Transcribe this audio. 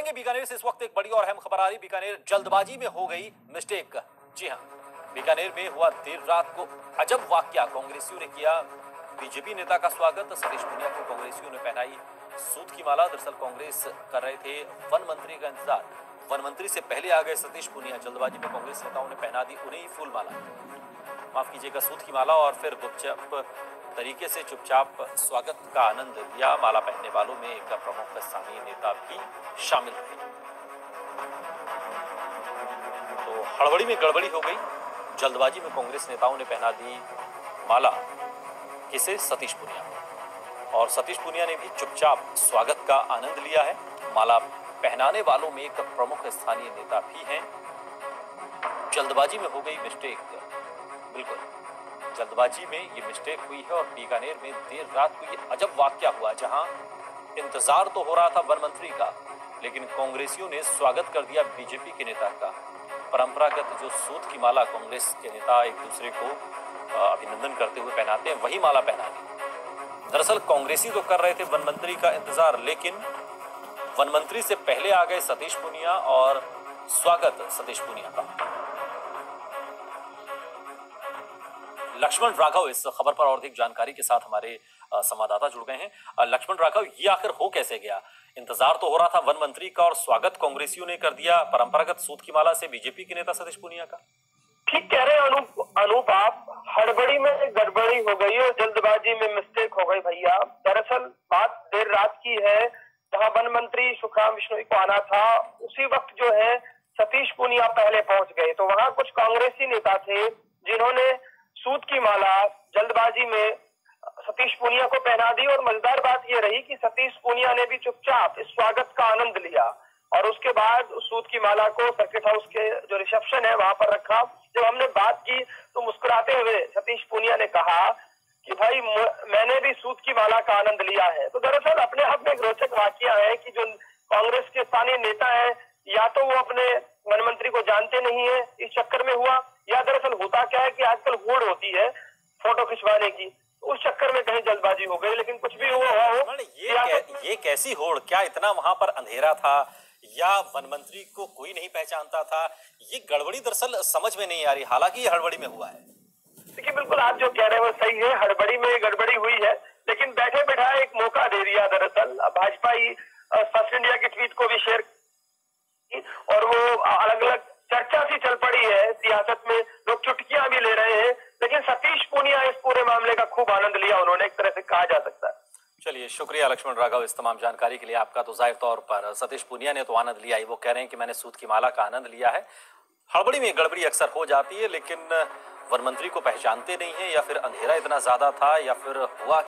बढ़ेंगे बीकानेर से। इस वक्त एक बड़ी और अहम खबर आ रही, बीकानेर जल्दबाजी में हो गई मिस्टेक। जी हां, बीकानेर में हुआ देर रात को अजब वाकया। कांग्रेसियों ने किया बीजेपी नेता का स्वागत। सतीश पूनिया को कांग्रेसियों ने पहनाई सूत की माला। दरअसल कांग्रेस कर रहे थे वन मंत्री का इंतजार। वन मंत्री से पहले आ गए सतीश पूनिया। जल्दबाजी में कांग्रेस नेताओं ने पहना दी उन्हें फूल माला, माफ कीजिएगा, सूत की माला, और फिर गुपचुप तरीके से चुपचाप स्वागत का आनंद लिया। माला पहनने वालों में एक प्रमुख स्थानीय नेता भी शामिल थे। तो हड़बड़ी में गड़बड़ी हो गई। जल्दबाजी में कांग्रेस नेताओं ने पहना दी माला किसे? सतीश पूनिया को। और सतीश पूनिया ने भी चुपचाप स्वागत का आनंद लिया है। माला पहनाने वालों में एक प्रमुख स्थानीय नेता भी हैं। जल्दबाजी में हो गई मिस्टेक, बिल्कुल जल्दबाजी में ये मिस्टेक हुई है। और बीकानेर में देर रात को ये अजब वाकया हुआ, जहां इंतजार तो हो रहा था वन मंत्री का, लेकिन कांग्रेसियों ने स्वागत कर दिया बीजेपी के नेता का। परंपरागत जो सूत की माला कांग्रेस के नेता एक दूसरे को अभिनंदन करते हुए पहनाते हैं, वही माला पहना दी। दरअसल कांग्रेसी तो कर रहे थे वन मंत्री का इंतजार, लेकिन वन मंत्री से पहले आ गए सतीश पूनिया और स्वागत सतीश पूनिया का। लक्ष्मण राघव इस खबर पर और अधिक जानकारी के साथ हमारे संवाददाता जुड़ गए हैं। लक्ष्मण राघव, ये आखिर हो कैसे गया? इंतजार तो हो रहा था वन मंत्री का और स्वागत कांग्रेसियों ने कर दिया परंपरागत सूत की माला से बीजेपी के नेता सतीश पूनिया का। ठीक कह रहे हैं अनूप आप। हड़बड़ी में गड़बड़ी हो गई और जल्दबाजी में मिस्टेक हो गई भैया। दरअसल बात देर रात की है, जहां वन मंत्री सुखराम बिश्नोई को आना था, उसी वक्त जो है सतीश पूनिया पहले पहुंच गए। तो वहां कुछ कांग्रेसी नेता थे जिन्होंने सूत की माला जल्दबाजी में सतीश पूनिया को पहना दी। और मजेदार बात यह रही कि सतीश पूनिया ने भी चुपचाप इस स्वागत का आनंद लिया और उसके बाद सूत की माला को सर्किट हाउस के जो रिसेप्शन है वहां पर रखा। जब हमने बात की तो मुस्कुराते हुए सतीश पूनिया ने कहा कि भाई मैंने भी सूत की माला का आनंद लिया है। तो दरअसल अपने आप में एक रोचक वाकया है कि जो कांग्रेस के स्थानीय नेता है, या तो वो अपने वन मंत्री को जानते नहीं है, इस चक्कर में हुआ, या दरअसल होता क्या है कि आजकल होड़ होती है फोटो खिंचवाने की, उस चक्कर में कहीं जल्दबाजी हो गई। लेकिन कुछ भी हुआ हो, ये कैसी होड़? क्या इतना वहां पर अंधेरा था या वन मंत्री को कोई नहीं पहचानता था? ये गड़बड़ी दरअसल समझ में नहीं आ रही, हालांकि ये हड़बड़ी में हुआ है। देखिए, बिल्कुल आप जो कह रहे हैं वो सही है, हड़बड़ी में गड़बड़ी हुई है, लेकिन बैठे बैठाए एक मौका दे दिया दरअसल। भाजपा ही फर्स्ट इंडिया की ट्वीट को भी शेयर और वो अलग अलग चर्चा सी चल पड़ी है सियासत में, लोग चुटकियां भी ले रहे हैं, लेकिन सतीश पूनिया इस पूरे मामले का खूब आनंद लिया उन्होंने, एक तरह से कहा जा सकता है। चलिए, शुक्रिया लक्ष्मण राघव इस तमाम जानकारी के लिए आपका। तो जाहिर तौर पर सतीश पूनिया ने तो आनंद लिया ही, वो कह रहे हैं कि मैंने सूत की माला का आनंद लिया है। हड़बड़ी में गड़बड़ी अक्सर हो जाती है, लेकिन वन मंत्री को पहचानते नहीं है, या फिर अंधेरा इतना ज्यादा था, या फिर हुआ